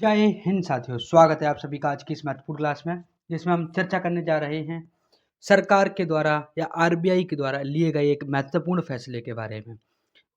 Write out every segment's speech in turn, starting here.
जय हिंद साथियों, स्वागत है आप सभी का आज की इस महत्वपूर्ण क्लास में, जिसमें हम चर्चा करने जा रहे हैं सरकार के द्वारा या आरबीआई के द्वारा लिए गए एक महत्वपूर्ण फैसले के बारे में।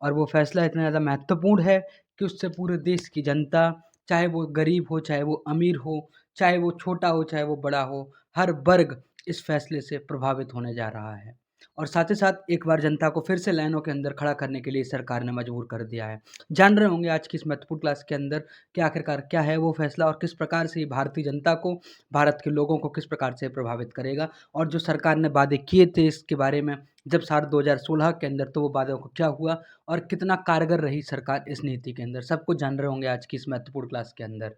और वो फैसला इतना ज़्यादा महत्वपूर्ण है कि उससे पूरे देश की जनता, चाहे वो गरीब हो, चाहे वो अमीर हो, चाहे वो छोटा हो, चाहे वो बड़ा हो, हर वर्ग इस फैसले से प्रभावित होने जा रहा है। और साथ ही साथ एक बार जनता को फिर से लाइनों के अंदर खड़ा करने के लिए सरकार ने मजबूर कर दिया है। जान रहे होंगे आज की इस महत्वपूर्ण क्लास के अंदर कि आखिरकार क्या है वो फैसला और किस प्रकार से ये भारतीय जनता को, भारत के लोगों को किस प्रकार से प्रभावित करेगा, और जो सरकार ने वादे किए थे इसके बारे में जब साल 2016 के अंदर, तो वो वादों को क्या हुआ और कितना कारगर रही सरकार इस नीति के अंदर, सब कुछ जान रहे होंगे आज की इस महत्वपूर्ण क्लास के अंदर।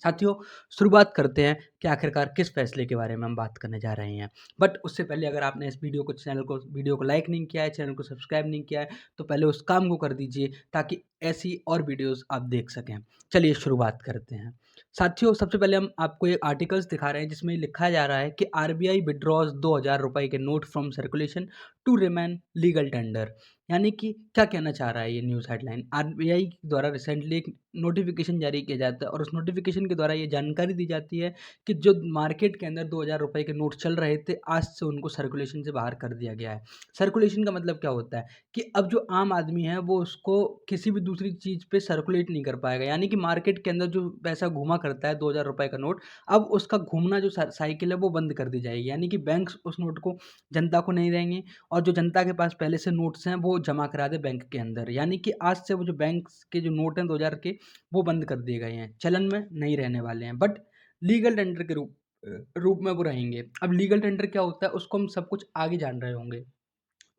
साथियों, शुरुआत करते हैं कि आखिरकार किस फैसले के बारे में हम बात करने जा रहे हैं। बट उससे पहले अगर आपने इस वीडियो को लाइक नहीं किया है, चैनल को सब्सक्राइब नहीं किया है, तो पहले उस काम को कर दीजिए ताकि ऐसी और वीडियोस आप देख सकें। चलिए शुरुआत करते हैं। साथियों, सबसे पहले हम आपको एक आर्टिकल्स दिखा रहे हैं जिसमें लिखा जा रहा है कि आरबीआई विड्रॉज 2000 रुपए के note from circulation to remain legal tender. यानी कि क्या कहना चाह रहा है ये न्यूज़ हेडलाइन, आरबीआई द्वारा रिसेंटली एक नोटिफिकेशन जारी किया जाता है और उस नोटिफिकेशन के द्वारा ये जानकारी दी जाती है कि जो मार्केट के अंदर 2000 रुपए के नोट चल रहे थे, आज से उनको सर्कुलेशन से बाहर कर दिया गया है। सर्कुलेशन का मतलब क्या होता है कि अब जो आम आदमी है वो उसको किसी भी दूसरी चीज़ पे सर्कुलेट नहीं कर पाएगा। यानी कि मार्केट के अंदर जो पैसा घूमा करता है 2000 रुपए का नोट, अब उसका घूमना जो साइकिल है वो बंद कर दी जाएगी। यानी कि बैंक्स उस नोट को जनता को नहीं देंगे और जो जनता के पास पहले से नोट्स हैं वो जमा करा दे बैंक के अंदर। यानी कि आज से वो जो बैंक के जो नोट हैं 2000 के, वो बंद कर दिए गए हैं, चलन में नहीं रहने वाले हैं, बट लीगल टेंडर के रूप में वो रहेंगे। अब लीगल टेंडर क्या होता है उसको हम सब कुछ आगे जान रहे होंगे।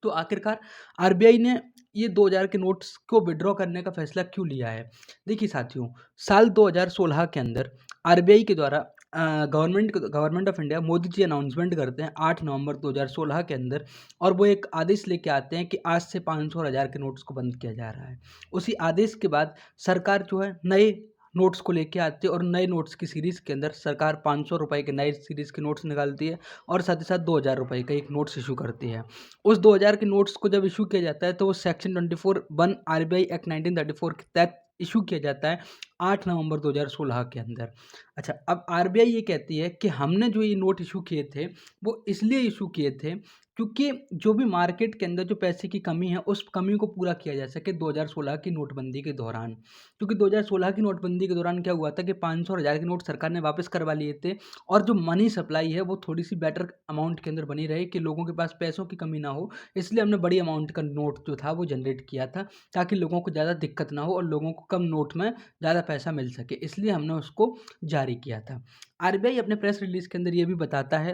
तो आखिरकार आरबीआई ने ये 2000 के नोट्स को विड्रॉ करने का फैसला क्यों लिया है? देखिए साथियों, साल 2016 के अंदर आरबीआई के द्वारा government of India, Modi ji announcement करते हैं 8 नवंबर 2016 के अंदर, और वो एक आदेश लेके आते हैं कि आज से 500 और 1000 के नोट्स को बंद किया जा रहा है। उसी आदेश के बाद सरकार जो है नए नोट्स को लेके आती है और नए नोट्स की सीरीज़ के अंदर सरकार 500 रुपए के नए सीरीज़ के नोट्स निकालती है और साथ ही साथ 2000 रुपए का एक नोट्स इशू करती है। उस 2000 के नोट्स को जब इशू किया जाता है तो वो सेक्शन 24(1) आरबीआई एक्ट 1934 के तहत इशू किया जाता है 8 नवंबर 2016 के अंदर। अच्छा, अब आरबीआई ये कहती है कि हमने जो ये नोट इशू किए थे वो इसलिए इशू किए थे क्योंकि जो भी मार्केट के अंदर जो पैसे की कमी है उस कमी को पूरा किया जा सके 2016 की नोटबंदी के दौरान। क्योंकि 2016 की नोटबंदी के दौरान क्या हुआ था कि 500 और 1000 के नोट सरकार ने वापस करवा लिए थे और जो मनी सप्लाई है वो थोड़ी सी बेटर अमाउंट के अंदर बनी रहे कि लोगों के पास पैसों की कमी ना हो। इसलिए हमने बड़ी अमाउंट का नोट जो था वो जनरेट किया था ताकि लोगों को ज़्यादा दिक्कत ना हो और लोगों को कम नोट में ज़्यादा पैसा मिल सके, इसलिए हमने उसको जारी किया था। आरबीआई अपने प्रेस रिलीज के अंदर ये भी बताता है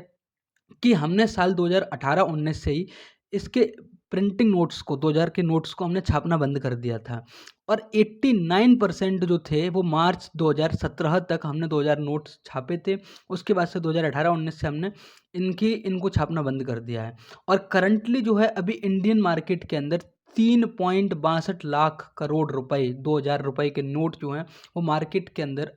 कि हमने साल 2018-19 से ही इसके प्रिंटिंग नोट्स को, 2000 के नोट्स को हमने छापना बंद कर दिया था और 89% जो थे वो मार्च 2017 तक हमने 2000 नोट्स छापे थे। उसके बाद से 2018-19 से हमने इनको छापना बंद कर दिया है और करंटली जो है अभी इंडियन मार्केट के अंदर 3.62 लाख करोड़ रुपए 2000 रुपए के नोट जो हैं वो मार्केट के अंदर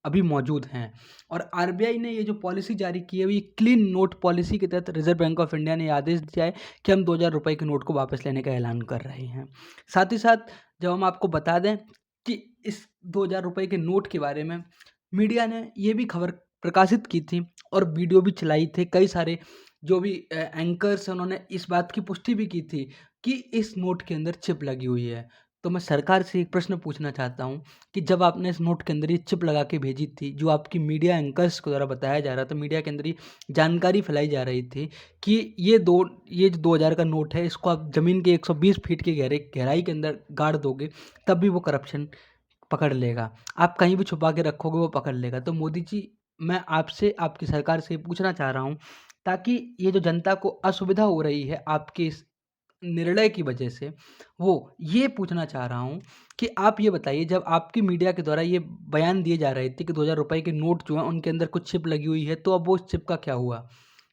अभी मौजूद हैं। और आरबीआई ने ये जो पॉलिसी जारी की है, ये क्लीन नोट पॉलिसी के तहत रिजर्व बैंक ऑफ इंडिया ने आदेश दिया है कि हम 2000 रुपए के नोट को वापस लेने का ऐलान कर रहे हैं। साथ ही साथ जब हम आपको बता दें कि इस 2000 रुपए के नोट के बारे में मीडिया ने ये भी खबर प्रकाशित की थी और वीडियो भी चलाई थी, कई सारे जो भी एंकर्स हैं उन्होंने इस बात की पुष्टि भी की थी कि इस नोट के अंदर चिप लगी हुई है। तो मैं सरकार से एक प्रश्न पूछना चाहता हूँ कि जब आपने इस नोट के अंदर ये चिप लगा के भेजी थी, जो आपकी मीडिया एंकर्स के द्वारा बताया जा रहा था, मीडिया के अंदर ये जानकारी फैलाई जा रही थी कि ये जो 2000 का नोट है इसको आप ज़मीन के 120 फीट की गहराई के अंदर गाड़ दोगे तब भी वो करप्शन पकड़ लेगा। आप कहीं भी छुपा के रखोगे वो पकड़ लेगा। तो मोदी जी, मैं आपसे, आपकी सरकार से ये पूछना चाह रहा हूँ ताकि ये जो जनता को असुविधा हो रही है आपके इस निर्णय की वजह से, वो ये पूछना चाह रहा हूँ कि आप ये बताइए, जब आपकी मीडिया के द्वारा ये बयान दिए जा रहे थे कि 2000 रुपए के नोट जो हैं उनके अंदर कुछ चिप लगी हुई है, तो अब वो चिप का क्या हुआ?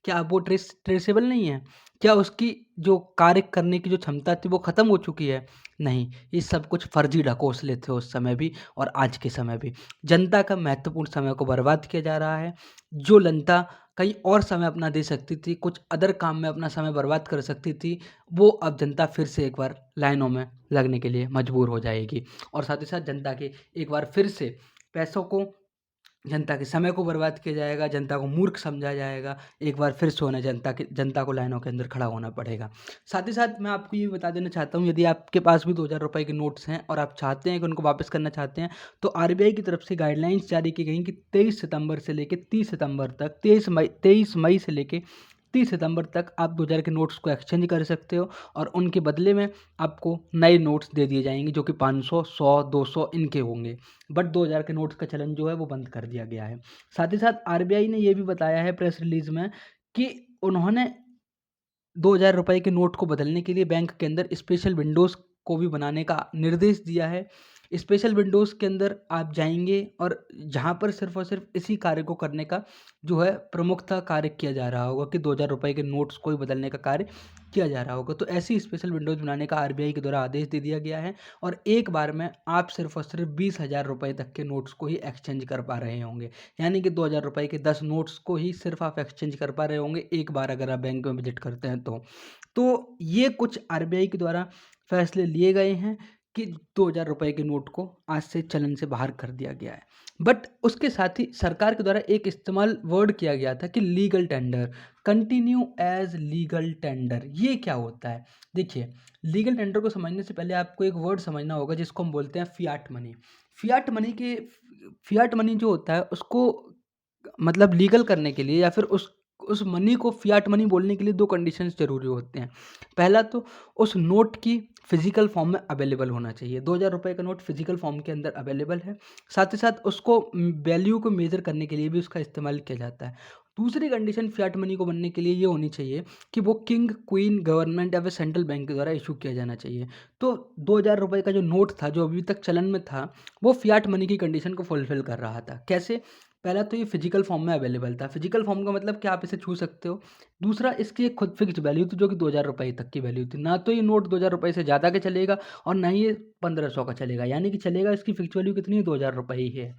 क्या अब वो ट्रेसेबल नहीं है? क्या उसकी जो कार्य करने की जो क्षमता थी वो ख़त्म हो चुकी है? नहीं, ये सब कुछ फर्जी ढकोसले थे उस समय भी और आज के समय भी। जनता का महत्वपूर्ण समय को बर्बाद किया जा रहा है। जो जनता कहीं और समय अपना दे सकती थी, कुछ अदर काम में अपना समय बर्बाद कर सकती थी, वो अब जनता फिर से एक बार लाइनों में लगने के लिए मजबूर हो जाएगी और साथ ही साथ जनता के एक बार फिर से पैसों को, जनता के समय को बर्बाद किया जाएगा, जनता को मूर्ख समझा जाएगा। एक बार फिर से उन्हें जनता को लाइनों के अंदर खड़ा होना पड़ेगा। साथ ही साथ मैं आपको ये भी बता देना चाहता हूँ, यदि आपके पास भी 2000 रुपये के नोट्स हैं और आप चाहते हैं कि उनको वापस करना चाहते हैं, तो आरबीआई की तरफ से गाइडलाइंस जारी की गई कि 23 सितंबर से लेकर 30 सितंबर तक, 23 मई से लेकर 30 सितंबर तक आप 2000 के नोट्स को एक्सचेंज कर सकते हो और उनके बदले में आपको नए नोट्स दे दिए जाएंगे, जो कि 500, 100, 200 इनके होंगे। बट 2000 के नोट्स का चलन जो है वो बंद कर दिया गया है। साथ ही साथ आरबीआई ने ये भी बताया है प्रेस रिलीज में कि उन्होंने 2000 रुपये के नोट को बदलने के लिए बैंक के अंदर स्पेशल विंडोज़ को भी बनाने का निर्देश दिया है। स्पेशल विंडोज़ के अंदर आप जाएंगे और जहां पर सिर्फ और सिर्फ इसी कार्य को करने का जो है प्रमुखता कार्य किया जा रहा होगा कि 2000 रुपये के नोट्स को ही बदलने का कार्य किया जा रहा होगा। तो ऐसी स्पेशल विंडोज़ बनाने का आरबीआई के द्वारा आदेश दे दिया गया है और एक बार में आप सिर्फ और सिर्फ 20,000 रुपये तक के नोट्स को ही एक्सचेंज कर पा रहे होंगे। यानी कि 2000 रुपये के 10 नोट्स को ही सिर्फ आप एक्सचेंज कर पा रहे होंगे एक बार, अगर आप बैंक में विजिट करते हैं तो ये कुछ आरबीआई के द्वारा फैसले लिए गए हैं कि 2000 रुपये के नोट को आज से चलन से बाहर कर दिया गया है। बट उसके साथ ही सरकार के द्वारा एक इस्तेमाल वर्ड किया गया था कि legal tender, continue as legal tender. ये क्या होता है? देखिए, लीगल टेंडर को समझने से पहले आपको एक वर्ड समझना होगा जिसको हम बोलते हैं फियाट मनी। फियाट मनी जो होता है उसको मतलब लीगल करने के लिए या फिर उस मनी को फियाट मनी बोलने के लिए 2 कंडीशंस ज़रूरी होते हैं। पहला तो उस नोट की फिजिकल फॉर्म में अवेलेबल होना चाहिए। 2000 रुपये का नोट फिजिकल फॉर्म के अंदर अवेलेबल है। साथ ही साथ उसको वैल्यू को मेज़र करने के लिए भी उसका इस्तेमाल किया जाता है। दूसरी कंडीशन फियाट मनी को बनने के लिए ये होनी चाहिए कि वो किंग, क्वीन, गवर्नमेंट या फिर सेंट्रल बैंक के द्वारा इशू किया जाना चाहिए। तो 2000 रुपये का जो नोट था, जो अभी तक चलन में था, वो फियाट मनी की कंडीशन को फुलफिल कर रहा था। कैसे? पहला तो ये फिजिकल फॉर्म में अवेलेबल था। फिजिकल फॉर्म का मतलब कि आप इसे छू सकते हो। दूसरा, इसकी एक खुद फिक्स्ड वैल्यू थी जो कि 2000 रुपये तक की वैल्यू थी। ना तो ये नोट 2000 रुपये से ज़्यादा का चलेगा और ना ही ये 1500 का चलेगा। यानी कि चलेगा, इसकी फिक्स्ड वैल्यू कितनी है? 2000 रुपये ही है।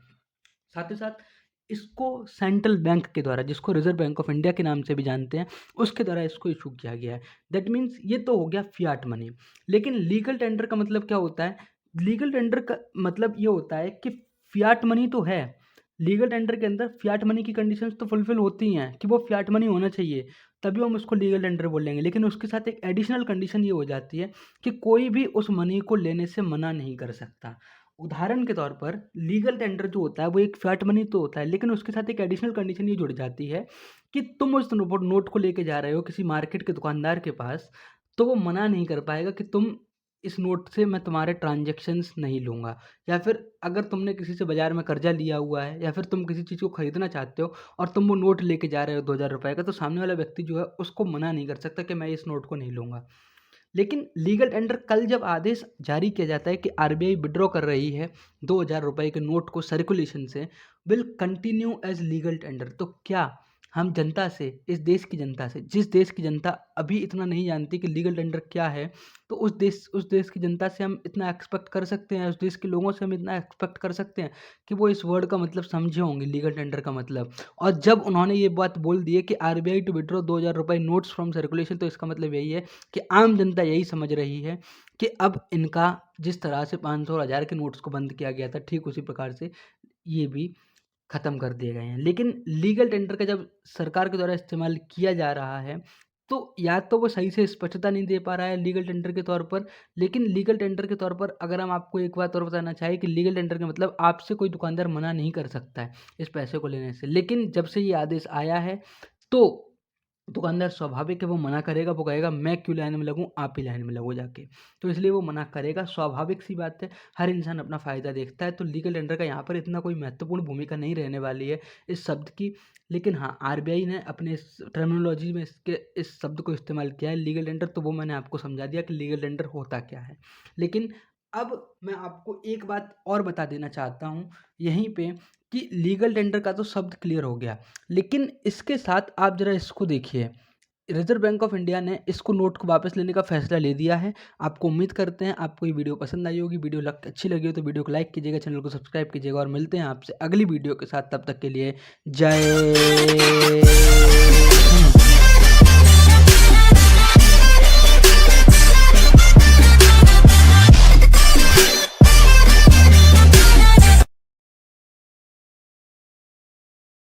साथ ही साथ इसको सेंट्रल बैंक के द्वारा, जिसको रिजर्व बैंक ऑफ इंडिया के नाम से भी जानते हैं, उसके द्वारा इसको इशू किया गया है। दैट मीन्स ये तो हो गया फियाट मनी। लेकिन लीगल टेंडर का मतलब क्या होता है? लीगल टेंडर का मतलब ये होता है कि फियाट मनी तो है, लीगल टेंडर के अंदर फियाट मनी की कंडीशंस तो फुलफिल होती हैं कि वो फियाट मनी होना चाहिए, तभी हम उसको लीगल टेंडर बोलेंगे। लेकिन उसके साथ एक एडिशनल कंडीशन ये हो जाती है कि कोई भी उस मनी को लेने से मना नहीं कर सकता। उदाहरण के तौर पर लीगल टेंडर जो होता है वो एक फियाट मनी तो होता है, लेकिन उसके साथ एक एडिशनल कंडीशन ये जुड़ जाती है कि तुम उस नोट को लेके जा रहे हो किसी मार्केट के दुकानदार के पास, तो वो मना नहीं कर पाएगा कि तुम इस नोट से मैं तुम्हारे ट्रांजैक्शंस नहीं लूँगा। या फिर अगर तुमने किसी से बाज़ार में कर्जा लिया हुआ है या फिर तुम किसी चीज़ को खरीदना चाहते हो और तुम वो नोट लेके जा रहे हो 2000 रुपये का, तो सामने वाला व्यक्ति जो है उसको मना नहीं कर सकता कि मैं इस नोट को नहीं लूँगा। लेकिन लीगल टेंडर कल जब आदेश जारी किया जाता है कि आरबीआई विड्रॉ कर रही है 2000 रुपये के नोट को सर्कुलेशन से, will continue as legal tender, तो क्या हम जनता से, इस देश की जनता से, जिस देश की जनता अभी इतना नहीं जानती कि लीगल टेंडर क्या है, तो उस देश की जनता से हम इतना एक्सपेक्ट कर सकते हैं, उस देश के लोगों से हम इतना एक्सपेक्ट कर सकते हैं कि वो इस वर्ड का मतलब समझे होंगे, लीगल टेंडर का मतलब। और जब उन्होंने ये बात बोल दी है कि आरबीआई टू विड्रॉ 2000 रुपये नोट्स फ्रॉम सर्कुलेशन, तो इसका मतलब यही है कि आम जनता यही समझ रही है कि अब इनका जिस तरह से 500 और 1000 के नोट्स को बंद किया गया था, ठीक उसी प्रकार से ये भी ख़त्म कर दिए गए हैं। लेकिन लीगल टेंडर का जब सरकार के द्वारा इस्तेमाल किया जा रहा है, तो या तो वो सही से स्पष्टता नहीं दे पा रहा है लीगल टेंडर के तौर पर। लेकिन लीगल टेंडर के तौर पर अगर हम आपको एक बात और बताना चाहें कि लीगल टेंडर का मतलब आपसे कोई दुकानदार मना नहीं कर सकता है इस पैसे को लेने से। लेकिन जब से ये आदेश आया है, तो दुकानदार स्वाभाविक है वो मना करेगा, वो कहेगा मैं क्यों लाइन में लगूँ, आप ही लाइन में लगो जाके। तो इसलिए वो मना करेगा, स्वाभाविक सी बात है, हर इंसान अपना फ़ायदा देखता है। तो लीगल टेंडर का यहाँ पर इतना कोई महत्वपूर्ण भूमिका नहीं रहने वाली है इस शब्द की। लेकिन हाँ, आरबीआई ने अपने इस टर्मिनोलॉजी में इस शब्द को इस्तेमाल किया है लीगल टेंडर, तो वो मैंने आपको समझा दिया कि लीगल टेंडर होता क्या है। लेकिन अब मैं आपको एक बात और बता देना चाहता हूँ यहीं पे कि लीगल टेंडर का तो शब्द क्लियर हो गया, लेकिन इसके साथ आप ज़रा इसको देखिए, रिजर्व बैंक ऑफ इंडिया ने इसको नोट को वापस लेने का फैसला ले दिया है। आपको उम्मीद करते हैं आपको ये वीडियो पसंद आई होगी। वीडियो अच्छी लगी हो तो वीडियो को लाइक कीजिएगा, चैनल को सब्सक्राइब कीजिएगा और मिलते हैं आपसे अगली वीडियो के साथ। तब तक के लिए जय